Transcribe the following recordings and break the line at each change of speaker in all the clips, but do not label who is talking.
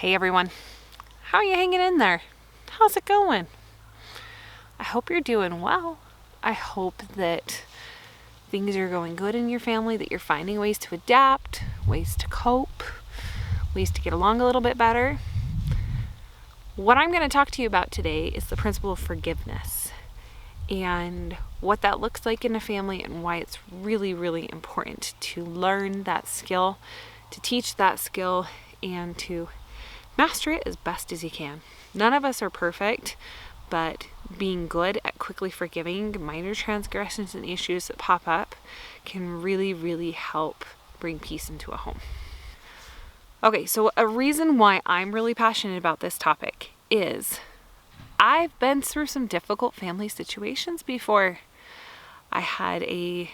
Hey everyone, how are you hanging in there? How's it going? I hope you're doing well. I hope that things are going good in your family, that you're finding ways to adapt, ways to cope, ways to get along a little bit better. What I'm going to talk to you about today is the principle of forgiveness and what that looks like in a family and why it's really, really important to learn that skill, to teach that skill, and to master it as best as you can. None of us are perfect, but being good at quickly forgiving minor transgressions and issues that pop up can really, really help bring peace into a home. Okay, so a reason why I'm really passionate about this topic is I've been through some difficult family situations before. I had a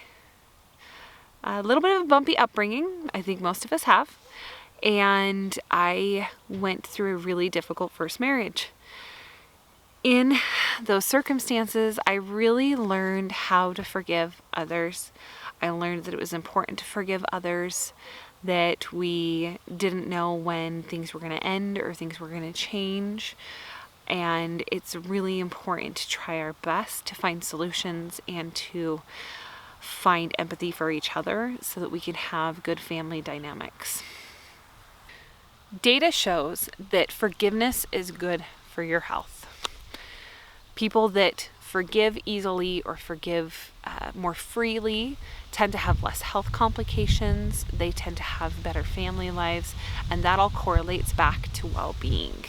little bit of a bumpy upbringing. I think most of us have. And I went through a really difficult first marriage. In those circumstances, I really learned how to forgive others. I learned that it was important to forgive others, that we didn't know when things were going to end or things were going to change. And it's really important to try our best to find solutions and to find empathy for each other so that we can have good family dynamics. Data shows that forgiveness is good for your health. People that forgive easily or forgive more freely tend to have less health complications. They tend to have better family lives, and that all correlates back to well-being.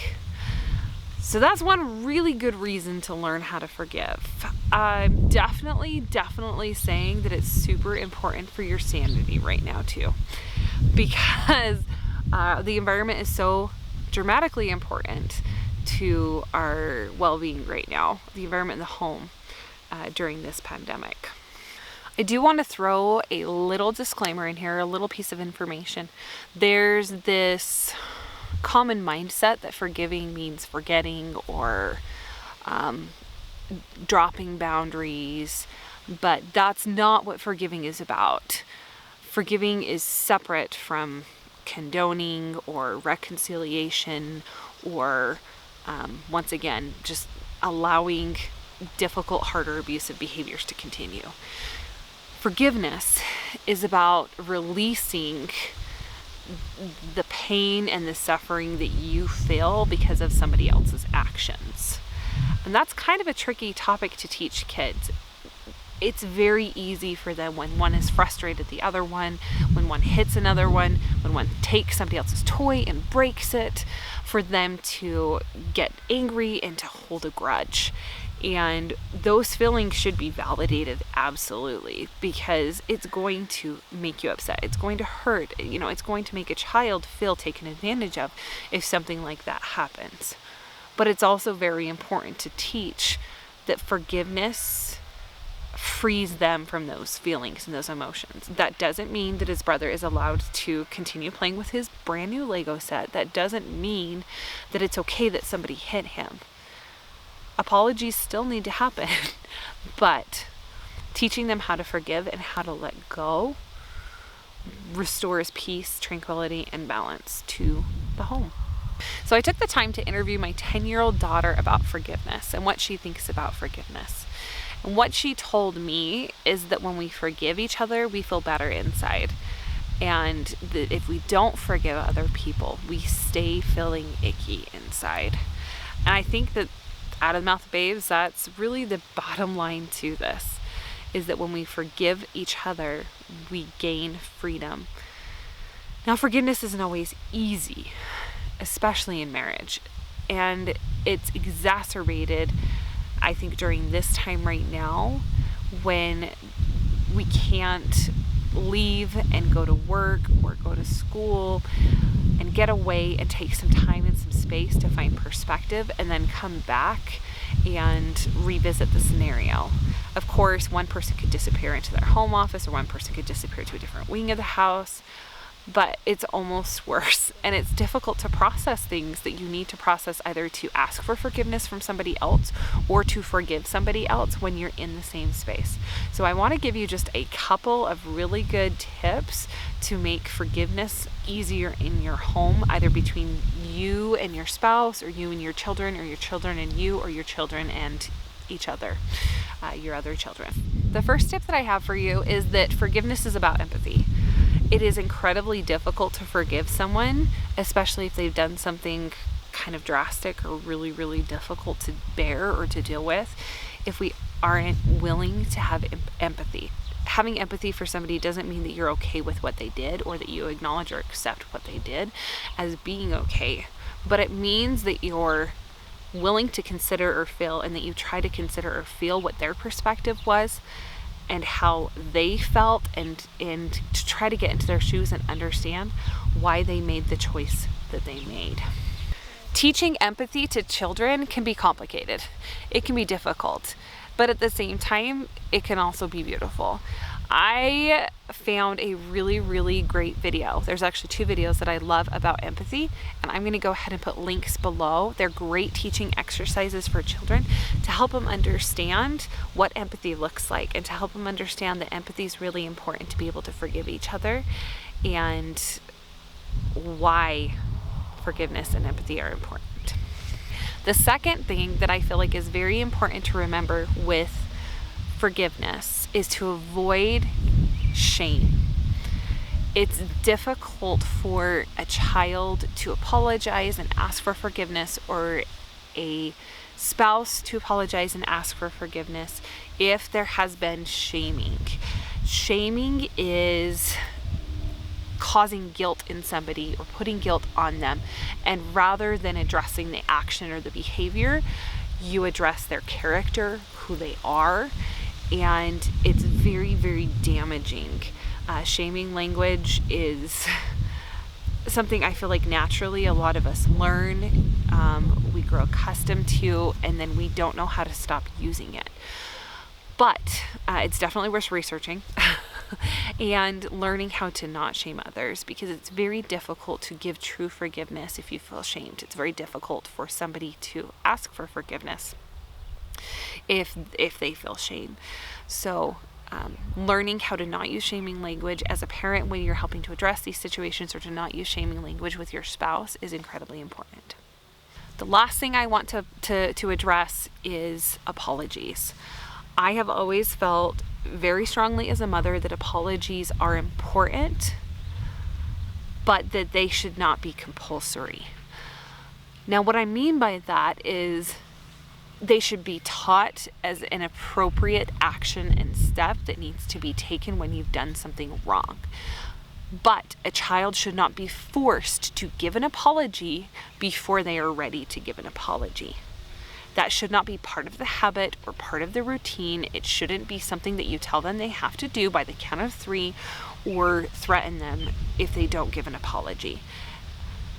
So that's one really good reason to learn how to forgive. I'm definitely saying that it's super important for your sanity right now too, because the environment is so dramatically important to our well-being right now, the environment in the home during this pandemic. I do want to throw a little disclaimer in here, a little piece of information. There's this common mindset that forgiving means forgetting or dropping boundaries, but that's not what forgiving is about. Forgiving is separate from condoning or reconciliation or once again just allowing difficult, hard, or abusive behaviors to continue. Forgiveness is about releasing the pain and the suffering that you feel because of somebody else's actions. And that's kind of a tricky topic to teach kids. It's very easy for them when one is frustrated at the other one, when one hits another one, when one takes somebody else's toy and breaks it, for them to get angry and to hold a grudge. And those feelings should be validated, absolutely, because it's going to make you upset. It's going to hurt. It's going to make a child feel taken advantage of if something like that happens. But it's also very important to teach that forgiveness frees them from those feelings and those emotions. That doesn't mean that his brother is allowed to continue playing with his brand new Lego set. That doesn't mean that it's okay that somebody hit him. Apologies still need to happen, but teaching them how to forgive and how to let go restores peace, tranquility, and balance to the home. So I took the time to interview my 10-year-old daughter about forgiveness and what she thinks about forgiveness. And what she told me is that when we forgive each other, we feel better inside. And that if we don't forgive other people, we stay feeling icky inside. And I think that out of the mouth of babes, that's really the bottom line to this, is that when we forgive each other, we gain freedom. Now, forgiveness isn't always easy, especially in marriage. And it's exacerbated, I think, during this time right now when we can't leave and go to work or go to school and get away and take some time and some space to find perspective and then come back and revisit the scenario. Of course, one person could disappear into their home office or one person could disappear to a different wing of the house. but it's almost worse. And it's difficult to process things that you need to process, either to ask for forgiveness from somebody else or to forgive somebody else when you're in the same space. So I want to give you just a couple of really good tips to make forgiveness easier in your home, either between you and your spouse, or you and your children, or your children and you, or your children and each other, your other children. The first tip that I have for you is that forgiveness is about empathy. It is incredibly difficult to forgive someone, especially if they've done something kind of drastic or really, really difficult to bear or to deal with, if we aren't willing to have empathy. Having empathy for somebody doesn't mean that you're okay with what they did, or that you acknowledge or accept what they did as being okay, but it means that you're willing to consider or feel, and that you try to consider or feel what their perspective was and how they felt, and to try to get into their shoes and understand why they made the choice that they made. Teaching empathy to children can be complicated. It can be difficult, but at the same time, it can also be beautiful. I found a really, really great video. There's actually 2 videos that I love about empathy, and I'm going to go ahead and put links below. They're great teaching exercises for children to help them understand what empathy looks like, and to help them understand that empathy is really important to be able to forgive each other, and why forgiveness and empathy are important. The second thing that I feel like is very important to remember with forgiveness is to avoid shame. It's difficult for a child to apologize and ask for forgiveness, or a spouse to apologize and ask for forgiveness, if there has been shaming. Shaming is causing guilt in somebody or putting guilt on them, and rather than addressing the action or the behavior, you address their character, who they are, and it's very, very damaging. Shaming language is something I feel like naturally a lot of us learn, we grow accustomed to, and then we don't know how to stop using it. But it's definitely worth researching and learning how to not shame others, because it's very difficult to give true forgiveness if you feel shamed. It's very difficult for somebody to ask for forgiveness if they feel shame. So learning how to not use shaming language as a parent when you're helping to address these situations, or to not use shaming language with your spouse, is incredibly important. The last thing I want to address is apologies. I have always felt very strongly as a mother that apologies are important, but that they should not be compulsory. Now, what I mean by that is they should be taught as an appropriate action and step that needs to be taken when you've done something wrong. But a child should not be forced to give an apology before they are ready to give an apology. That should not be part of the habit or part of the routine. It shouldn't be something that you tell them they have to do by the count of 3, or threaten them if they don't give an apology.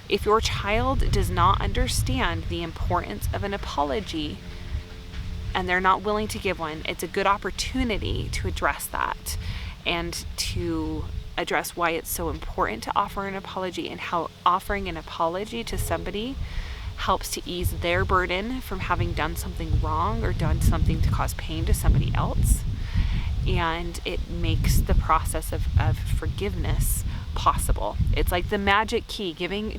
If your child does not understand the importance of an apology and they're not willing to give one, it's a good opportunity to address that, and to address why it's so important to offer an apology, and how offering an apology to somebody helps to ease their burden from having done something wrong or done something to cause pain to somebody else. And it makes the process of forgiveness possible. It's like the magic key, giving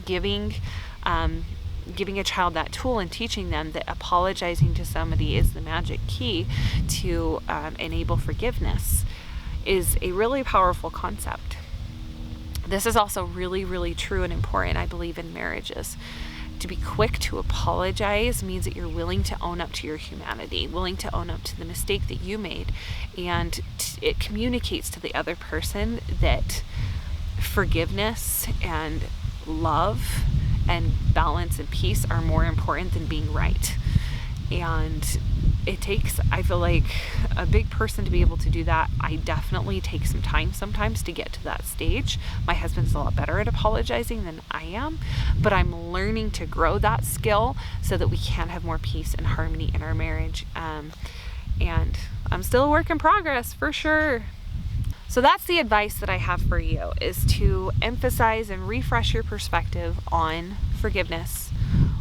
a child that tool and teaching them that apologizing to somebody is the magic key to enable forgiveness is a really powerful concept. This is also really, really true and important, I believe, in marriages. To be quick to apologize means that you're willing to own up to your humanity, willing to own up to the mistake that you made, and it communicates to the other person that forgiveness and love and balance and peace are more important than being right. And it takes, I feel like, a big person to be able to do that. I definitely take some time sometimes to get to that stage. My husband's a lot better at apologizing than I am, but I'm learning to grow that skill so that we can have more peace and harmony in our marriage. And I'm still a work in progress, for sure. So that's the advice that I have for you, is to emphasize and refresh your perspective on forgiveness,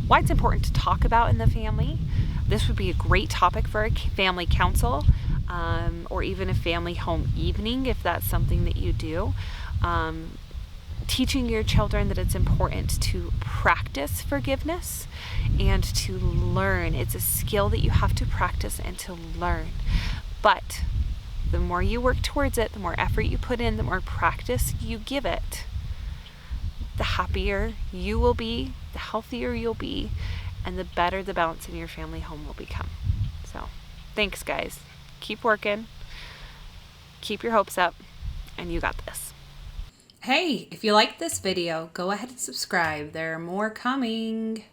why it's important to talk about in the family. This would be a great topic for a family council, or even a family home evening if that's something that you do. Teaching your children that it's important to practice forgiveness and to learn. It's a skill that you have to practice and to learn. But the more you work towards it, the more effort you put in, the more practice you give it, the happier you will be, the healthier you'll be, and the better the balance in your family home will become. So, thanks guys. Keep working. Keep your hopes up, and you got this.
Hey, if you liked this video, go ahead and subscribe. There are more coming.